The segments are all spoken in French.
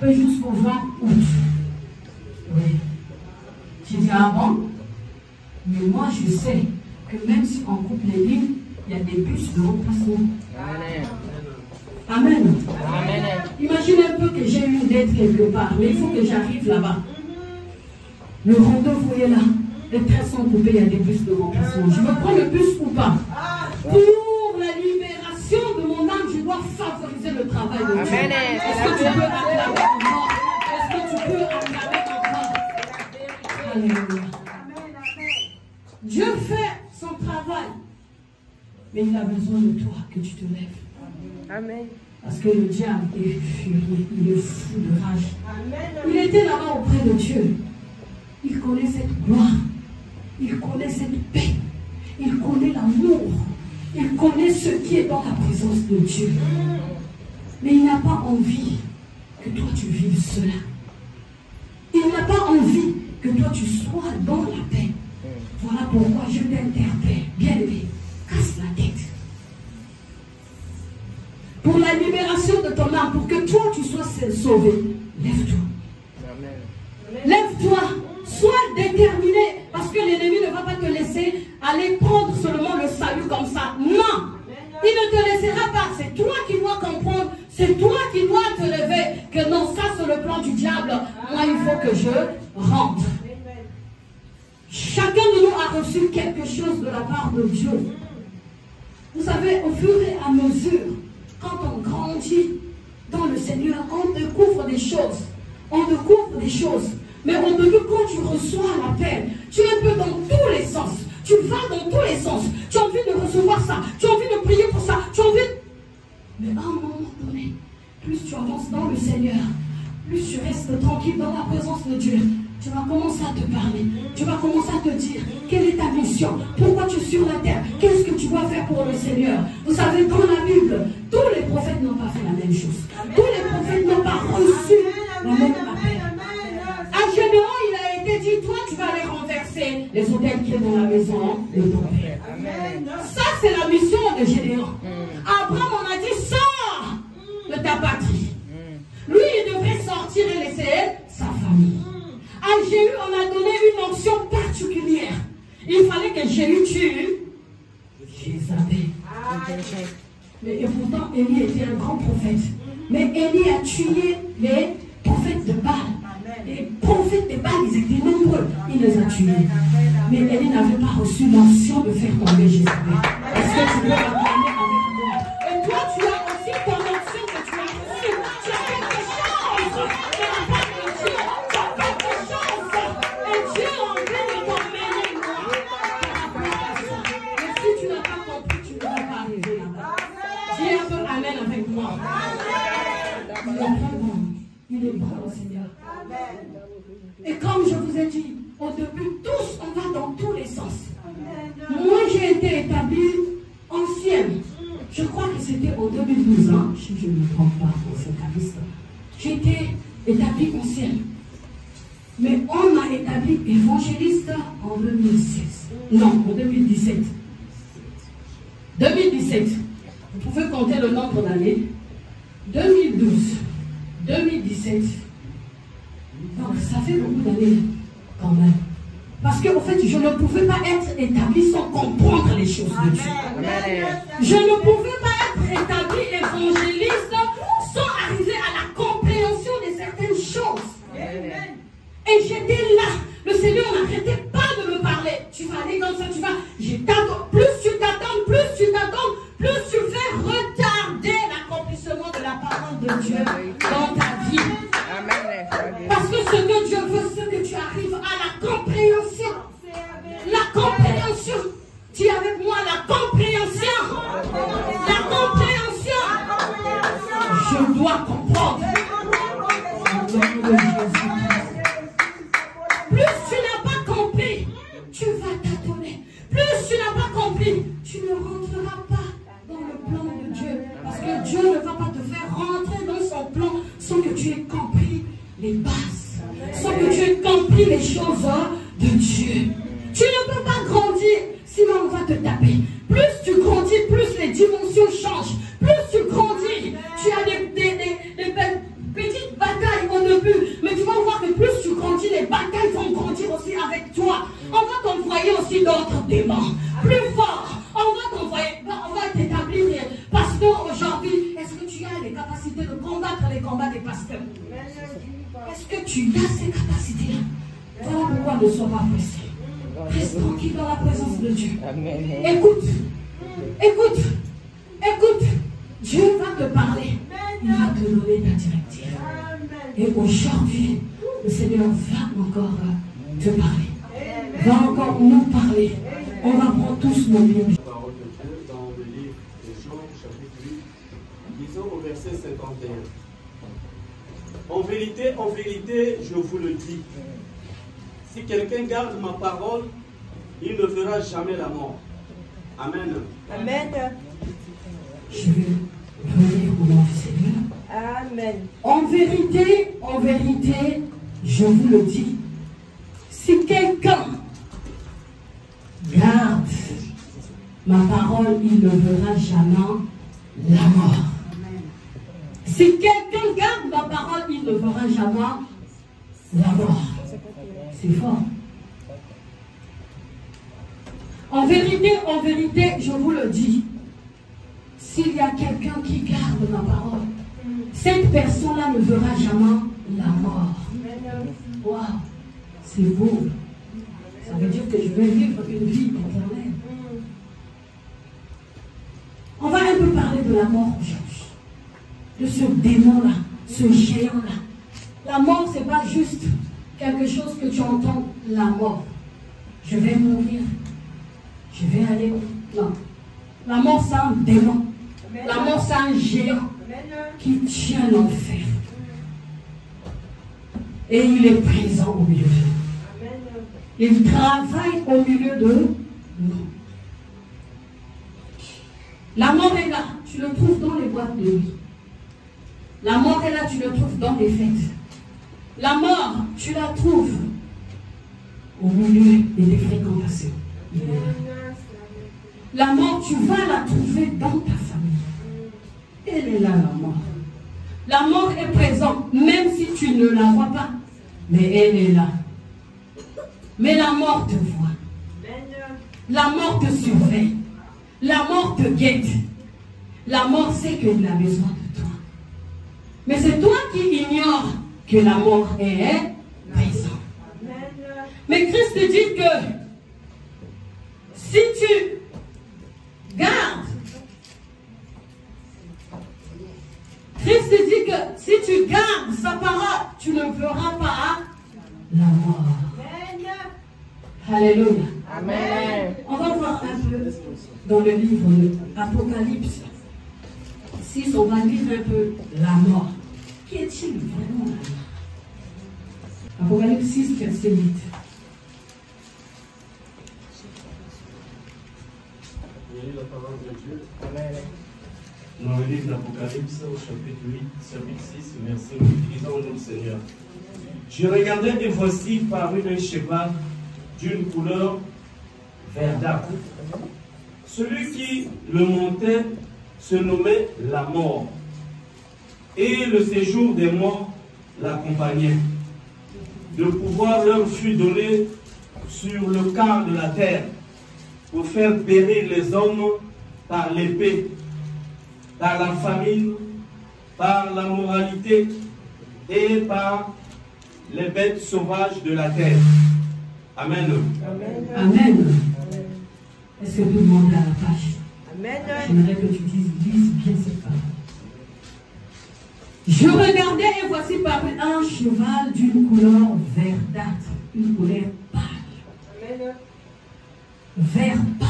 peux jusqu'au 20 août. Oui. Tu dis, ah bon? Mais moi, je sais que même si on coupe les lignes, il y a des bus de remplacement. Amen. Amen. Amen. Imagine un peu que j'ai une dette quelque part, mais il faut que j'arrive là-bas. Le rendez-vous est là. Les trains sont coupés, il y a des bus de remplacement. Je veux prendre le bus ou pas? Pour la libération de mon âme, je dois favoriser le travail de Dieu. Est-ce que tu peux acclamer encore? Est-ce que tu peux acclamer encore? Alléluia. Dieu fait son travail. Mais il a besoin de toi que tu te lèves. Amen. Parce que le diable est furieux, il est fou de rage. Amen. Il était là-bas auprès de Dieu. Il connaît cette gloire. Il connaît cette paix. Il connaît l'amour. Il connaît ce qui est dans la présence de Dieu. Mais il n'a pas envie que toi tu vives cela. Il n'a pas envie que toi tu sois dans la paix. Voilà pourquoi je t'interpelle, bien-aimé, casse la tête. Pour la libération de ton âme, pour que toi tu sois sauvé, lève-toi. Lève-toi, sois déterminé, parce que l'ennemi ne va pas te laisser aller prendre seulement le salut comme ça. Non, il ne te laissera pas. C'est toi qui dois comprendre, c'est toi qui dois te lever, que non, ça c'est le plan du diable. Moi, il faut que je rentre. Chacun de nous a reçu quelque chose de la part de Dieu. Vous savez, au fur et à mesure, quand on grandit dans le Seigneur, on découvre des choses. On découvre des choses. Mais au début, quand tu reçois l'appel, tu es un peu dans tous les sens. Tu vas dans tous les sens. Tu as envie de recevoir ça. Tu as envie de prier pour ça. Tu as envie... Mais à un moment donné, plus tu avances dans le Seigneur, plus tu restes tranquille dans la présence de Dieu, tu vas commencer à te parler. Tu vas commencer à te dire, quelle est ta mission? Pourquoi tu es sur la terre? Qu'est-ce que tu dois faire pour le Seigneur? Vous savez, dans la Bible, tous les prophètes n'ont pas fait la même chose. Tous les prophètes n'ont pas reçu la même appel. À Gédéon, il a été dit, toi, tu vas aller renverser les autels qui sont dans la maison de ton père. Ça, c'est la mission de Gédéon. Abraham, on a dit, sors de ta patrie. Lui, il devrait sortir et laisser sa famille. À Jéhu, on a donné une onction particulière. Il fallait que Jéhu tue Jézabel. Mais et pourtant, Élie était un grand prophète. Mais Élie a tué les prophètes de Baal. Les prophètes de Baal, ils étaient nombreux. Il les a tués. Mais Élie n'avait pas reçu l'onction de faire tomber Jézabel. Est-ce que tu peux l'acclamer avec moi? Et toi, tu as aussi ton onction que tu as reçue. Tu as quelque chose de la part de Dieu. Tu as quelque chose. Et Dieu a envie de t'emmener loin. Mais si tu n'as pas compris, tu ne vas pas arriver là-bas. Dis un peu Amen avec moi. Il est très bon. Il est bon, Seigneur. Et comme je vous ai dit, au début, tous, on va dans tous les sens. Moi, j'ai été établie ancienne. Je crois que c'était en 2012, hein, si je ne me trompe pas, pour ce cariste. J'ai été établie ancienne. Mais on m'a établi évangéliste en 2016. Non, en 2017. 2017. Vous pouvez compter le nombre d'années. 2012. 2017. Donc ça fait beaucoup d'années quand même. Parce qu'en fait, je ne pouvais pas être établi sans comprendre les choses de Dieu. Je ne pouvais pas être établi évangéliste sans arriver à la compréhension de certaines choses. Et j'étais là. Le Seigneur n'arrêtait pas de me parler. Tu vas aller comme ça, tu vas. Plus tu t'attends, plus tu fais retarder l'accomplissement de la parole de Dieu dans ta vie. Parce que ce que Dieu veut, c'est que tu arrives à la compréhension. La compréhension. Tu es avec moi, la compréhension. La compréhension. Je dois comprendre. Plus tu n'as pas compris, tu vas t'attendre. Plus tu n'as pas compris, tu ne rentreras pas dans le plan de Dieu. Parce que Dieu ne va pas te faire rentrer dans son plan sans que tu aies compris les bases, sans que tu aies compris les choses de Dieu. Tu ne peux pas grandir, sinon on va te taper. Plus tu grandis, plus les dimensions changent. Plus tu grandis, tu as des petites batailles au Est-ce que tu as ces capacités-là? Voilà pourquoi ne sois pas pressé. Reste tranquille dans la présence de Dieu. Écoute, écoute, écoute. Dieu va te parler. Il va te donner la directive. Et aujourd'hui, le Seigneur va encore te parler. Va encore nous parler. On va prendre tous nos vies. La parole de Dieu dans le livre de Jean, chapitre 8, disons au verset 51. En vérité, je vous le dis, si quelqu'un garde ma parole, il ne verra jamais la mort. Amen. Amen. Je vais venir au nom du Seigneur. Amen. En vérité, je vous le dis, si quelqu'un garde ma parole, il ne verra jamais la mort. Si quelqu'un garde ma parole, il ne verra jamais la mort. C'est fort. En vérité, je vous le dis, s'il y a quelqu'un qui garde ma parole, cette personne-là ne verra jamais la mort. Waouh, c'est beau. Ça veut dire que je vais vivre une vie éternelle. On va un peu parler de la mort aujourd'hui. De ce démon-là, ce géant-là. La mort, ce n'est pas juste quelque chose que tu entends, la mort. Je vais mourir. Je vais aller. Non. La mort, c'est un démon. La mort, c'est un géant qui tient l'enfer. Et il est présent au milieu de nous. Il travaille au milieu de nous. La mort est là. Tu le trouves dans les boîtes de nuit. La mort est là. Tu le trouves dans les fêtes. La mort, tu la trouves au milieu des fréquentations. Il est là. La mort, tu vas la trouver dans ta famille. Elle est là, la mort. La mort est présente, même si tu ne la vois pas. Mais elle est là. Mais la mort te voit. La mort te surveille. La mort te guette. La mort sait qu'elle a besoin de toi. Mais c'est toi qui ignores que la mort est présente. Mais Christ te dit que si tu gardes, Christ te dit que si tu gardes sa parole, tu ne verras pas la mort. Alléluia. Amen. On va voir un peu dans le livre de Apocalypse 6, on va lire un peu la mort. Qui est-il vraiment la mort? Apocalypse 6, verset 8. La parole de Dieu. Dans le livre d'Apocalypse, au chapitre 8, chapitre 6, verset 8, disons au nom du Seigneur. Je regardais et voici parut un cheval d'une couleur verdâtre. Celui qui le montait se nommait la mort, et le séjour des morts l'accompagnait. Le pouvoir leur fut donné sur le quart de la terre pour faire périr les hommes par l'épée, par la famine, par la moralité et par les bêtes sauvages de la terre. Amen. Amen. Amen. Est-ce que tout le monde est à la page? Amen. J'aimerais que tu lises bien cette parole. Je regardais et voici parut un cheval d'une couleur verdâtre, une couleur pâle. Amen. Vert pâle.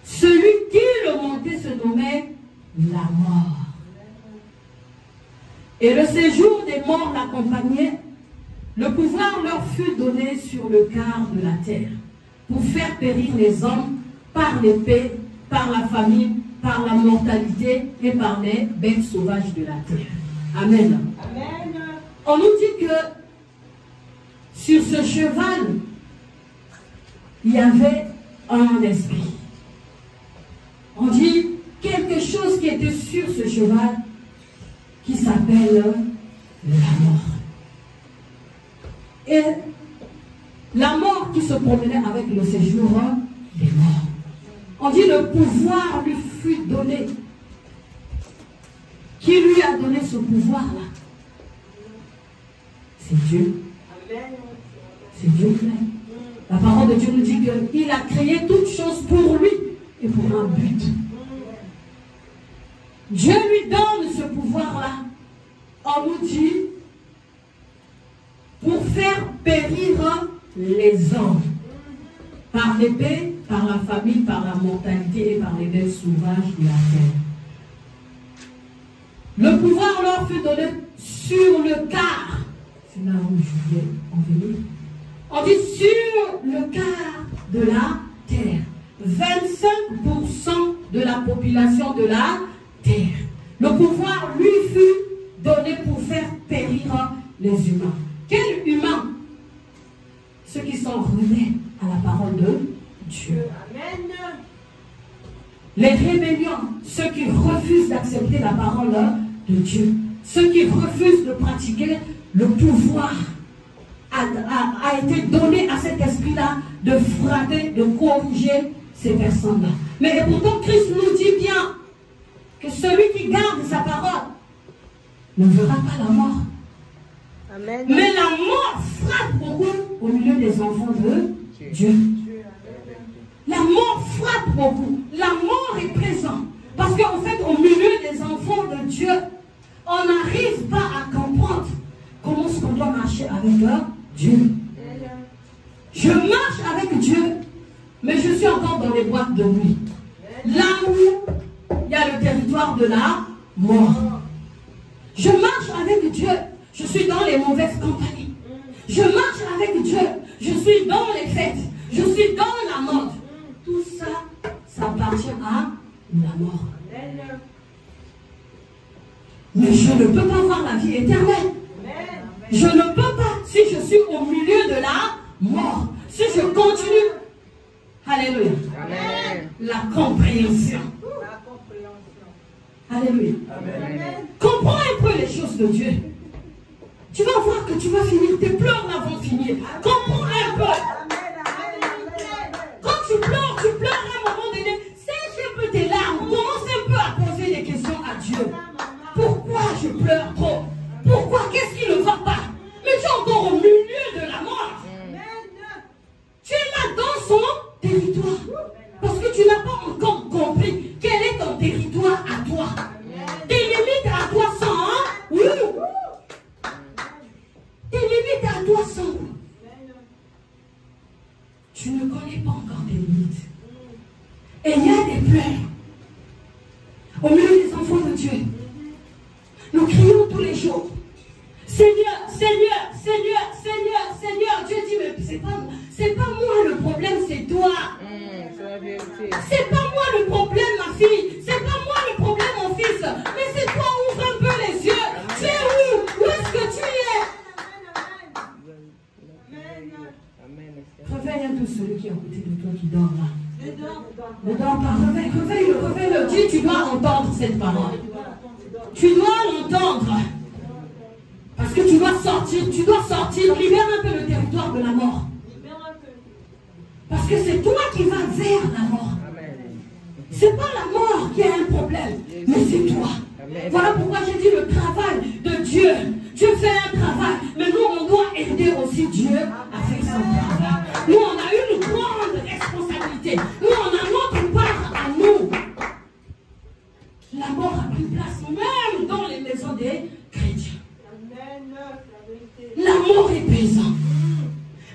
Celui qui le montait se nommait la mort. Et le séjour des morts l'accompagnait. Le pouvoir leur fut donné sur le quart de la terre pour faire périr les hommes par l'épée, par la famine, par la mortalité et par les bêtes sauvages de la terre. Amen. Amen. On nous dit que sur ce cheval, il y avait un esprit. On dit quelque chose qui était sur ce cheval qui s'appelle la mort. Et la mort qui se promenait avec le séjour des morts. On dit le pouvoir lui fut donné Qui lui a donné ce pouvoir-là? C'est Dieu. C'est Dieu lui-même. La parole de Dieu nous dit qu'il a créé toutes choses pour lui et pour un but. Dieu lui donne ce pouvoir-là. On nous dit pour faire périr les hommes par l'épée, par la famine, par la mortalité et par les bêtes sauvages de la terre. Le pouvoir leur fut donné sur le quart. C'est là où je voulais en venir. On dit sur le quart de la terre. 25% de la population de la terre. Le pouvoir lui fut donné pour faire périr les humains. Quels humains? Ceux qui sont rebelles à la parole de Dieu. Amen. Les rébellions, ceux qui refusent d'accepter la parole de Dieu. Ceux qui refusent de pratiquer le pouvoir a été donné à cet esprit-là de frapper, de corriger ces personnes-là. Mais pourtant, Christ nous dit bien que celui qui garde sa parole ne verra pas la mort. Amen. Mais la mort frappe beaucoup au milieu des enfants de Dieu. La mort frappe beaucoup. La mort est présente. Parce qu'en fait, au milieu des enfants de Dieu, on n'arrive pas à comprendre comment est-ce qu'on doit marcher avec Dieu. Je marche avec Dieu, mais je suis encore dans les boîtes de nuit. Là où il y a le territoire de la mort. Je marche avec Dieu, je suis dans les mauvaises compagnies. Je marche avec Dieu, je suis dans les fêtes, je suis dans la mode. Tout ça, ça appartient à la mort. Mais je ne peux pas avoir la vie éternelle. Je ne peux pas si je suis au milieu de la mort. Si je continue. Alléluia. Amen. La compréhension. Alléluia. Amen. Comprends un peu les choses de Dieu. Tu vas voir que tu vas finir. Tes pleurs vont finir. Comprends un peu. Quand tu pleures à un moment donné. Sèche un peu tes larmes. Commence un peu à poser des questions à Dieu. Pourquoi je pleure trop? Pourquoi? Qu'est-ce qui ne va pas? Mais tu es encore au milieu de la mort. Tu es là dans son territoire. Parce que tu n'as pas encore compris quel est ton territoire à toi. Tes limites à toi sont où? Tes limites à toi sont où? Tu ne connais pas encore tes limites. Et il y a des pleurs au milieu des enfants de Dieu. Nous crions tous les jours. Seigneur, Seigneur, Seigneur, Seigneur, Seigneur. Dieu dit, mais c'est pas moi le problème, c'est toi. C'est pas moi le problème, ma fille. C'est pas moi le problème, mon fils. Mais c'est toi, ouvre un peu les yeux. Tu es où? Où est-ce que tu es? Réveille un peu celui qui est à côté de toi qui dort là. Ne dors pas, réveille-le. Dis, tu dois entendre cette parole. Tu dois l'entendre. Parce que tu dois sortir, libère un peu le territoire de la mort. Parce que c'est toi qui vas vers la mort. C'est pas la mort qui a un problème, mais c'est toi. Voilà pourquoi j'ai dit le travail de Dieu. Dieu fait un travail, mais nous on doit aider aussi Dieu à faire son travail. Nous on a une grande responsabilité. Nous on a notre part à nous. La mort a pris place même dans les maisons des chrétiens. La mort est présente.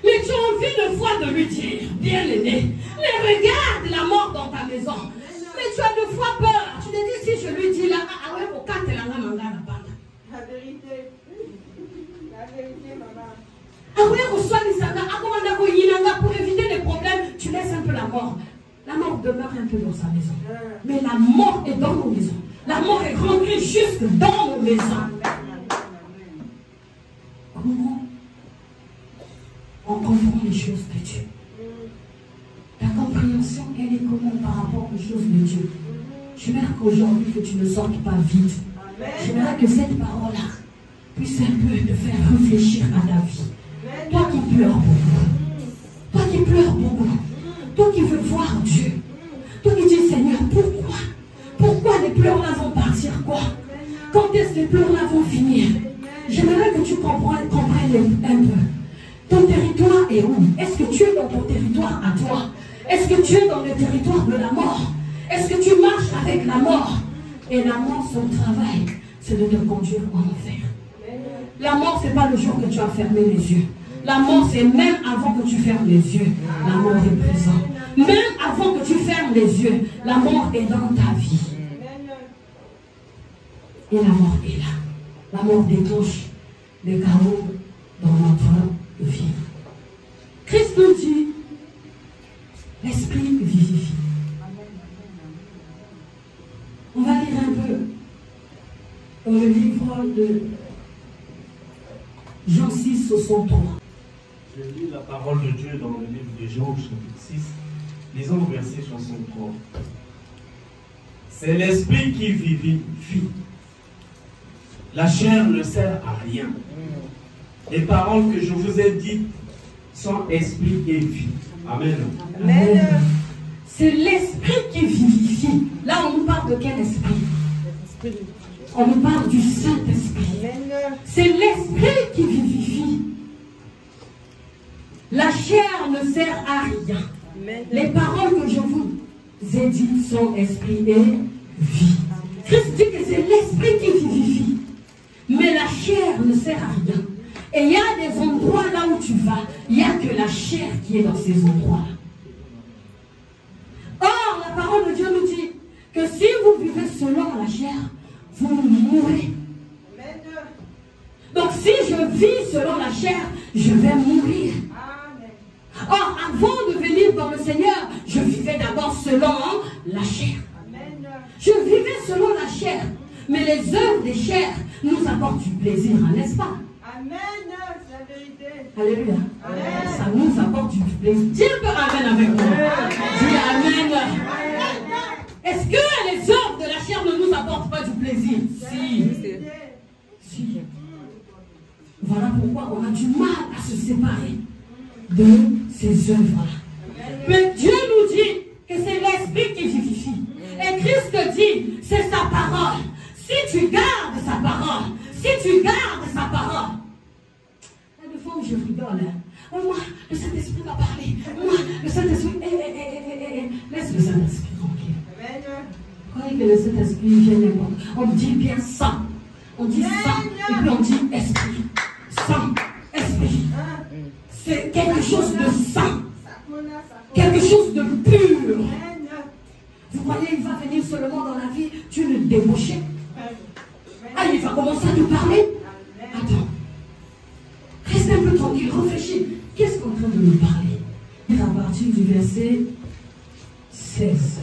Mais tu as envie de fois de lui dire, bien-aimé, mais regarde la mort dans ta maison. Mais tu as de fois peur. Tu te dis, si je lui dis là, la vérité. Pour éviter les problèmes, tu laisses un peu la mort. La mort demeure un peu dans sa maison. Mais la mort est dans nos maisons. La mort est rentrée jusque dans nos maisons. Comment on comprend les choses de Dieu? Ta compréhension, elle est comment par rapport aux choses de Dieu? J'aimerais qu'aujourd'hui que tu ne sortes pas vite. J'aimerais que cette parole-là puisse un peu te faire réfléchir à ta vie. Toi qui pleures beaucoup. Toi qui pleures beaucoup. Toi qui veux voir Dieu. Toi qui dis, Seigneur, pourquoi les pleurs là vont partir quoi? Quand nous l'avons fini. J'aimerais que tu comprennes un peu. Ton territoire est où? Est-ce que tu es dans ton territoire à toi? Est-ce que tu es dans le territoire de la mort? Est-ce que tu marches avec la mort? Et la mort, son travail, c'est de te conduire en enfer. La mort, ce n'est pas le jour que tu as fermé les yeux. La mort, c'est même avant que tu fermes les yeux. La mort est présente. Même avant que tu fermes les yeux, la mort est dans ta vie. Et la mort est là. La mort déclenche des chaos dans notre vie. Christ nous dit, l'esprit vivifie. On va lire un peu dans le livre de Jean 6, 63. Je lis la parole de Dieu dans le livre de Jean, chapitre 6, lisons le verset 63. C'est l'esprit qui vivifie. La chair ne sert à rien. Les paroles que je vous ai dites sont esprit et vie. Amen. Amen. C'est l'esprit qui vivifie. Là, on nous parle de quel esprit? On nous parle du Saint-Esprit. C'est l'esprit qui vivifie. La chair ne sert à rien. Les paroles que je vous ai dites sont esprit et vie. Christ dit que c'est l'esprit qui vivifie. Mais la chair ne sert à rien. Et il y a des endroits là où tu vas, il n'y a que la chair qui est dans ces endroits-là. Or, la parole de Dieu nous dit que si vous vivez selon la chair, vous mourrez. Donc si je vis selon la chair, je vais mourir. Or, avant de venir dans le Seigneur, je vivais d'abord selon la chair. Je vivais selon la chair. Mais les œuvres des chairs nous apportent du plaisir, n'est-ce pas? Amen, c'est la vérité. Alléluia. Amen. Ça nous apporte du plaisir. Dis un peu Amen avec moi. Dis Amen. Est-ce que les œuvres de la chair ne nous apportent pas du plaisir? Si. Voilà pourquoi on a du mal à se séparer de ces œuvres-là. Mais Dieu nous dit que c'est l'esprit qui vivifie. Et Christ dit, c'est sa parole. Si tu gardes sa parole, si tu gardes sa parole. Il y a des fois où je rigole. Oh, moi, le Saint-Esprit m'a parlé. Moi, le Saint-Esprit. Laisse le Saint-Esprit tranquille. Vous croyez que le Saint-Esprit vient n'importe. On dit bien sang. On dit sang. Et puis on dit esprit. Sang, esprit. C'est quelque chose de saint. Quelque chose de pur. Vous croyez qu'il va venir seulement dans la vie, tu le débaucher. Ah, il va commencer à te parler. Attends. Reste un peu tranquille, réfléchis. Qu'est-ce qu'on est en train de nous parler? À partir du verset 16.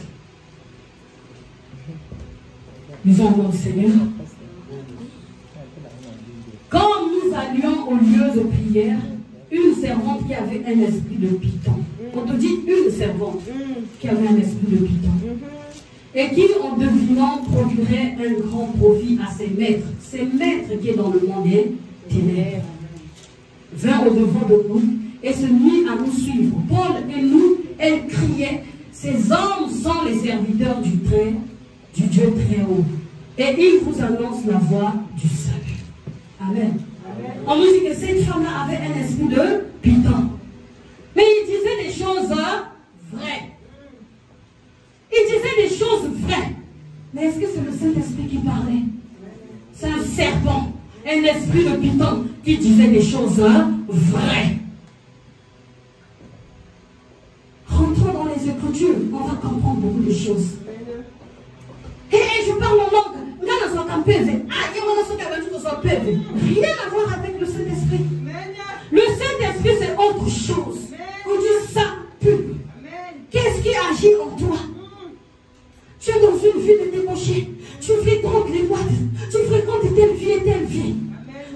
Lisons le nom du Seigneur. Quand nous allions au lieu de prière, une servante qui avait un esprit de python. On te dit une servante qui avait un esprit de python. Et qui, en devinant, procurait un grand profit à ses maîtres. Ses maîtres qui est dans le monde des ténèbres. Vint au-devant de nous et se mit à nous suivre. Paul et nous, elle criait, ces hommes sont les serviteurs du Dieu très haut. Et ils vous annoncent la voie du salut. Amen. On nous dit que cette femme-là avait un esprit de python. Mais il disait des choses vraies. Il disait des choses vraies. Mais est-ce que c'est le Saint-Esprit qui parlait? C'est un serpent, un esprit de python qui disait des choses vraies. Rentrons dans les Écritures, on va comprendre beaucoup de choses. Et je parle en langue. Rien à voir avec le Saint-Esprit. Le Saint-Esprit, c'est autre chose. On dit ça pur. Qu'est-ce qui agit en toi? Tu es dans une vie de débauché. Tu fréquentes les boîtes. Tu fréquentes telle vie et telle vie.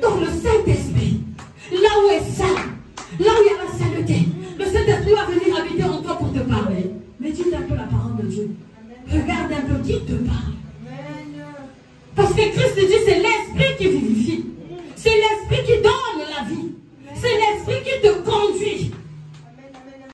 Donc le Saint-Esprit, là où est ça, là où il y a la sainteté, le Saint-Esprit va venir habiter en toi pour te parler. Médite un peu la parole de Dieu. Regarde un peu qui te parle. Parce que Christ dit, c'est l'esprit qui vivifie. C'est l'esprit qui donne la vie. C'est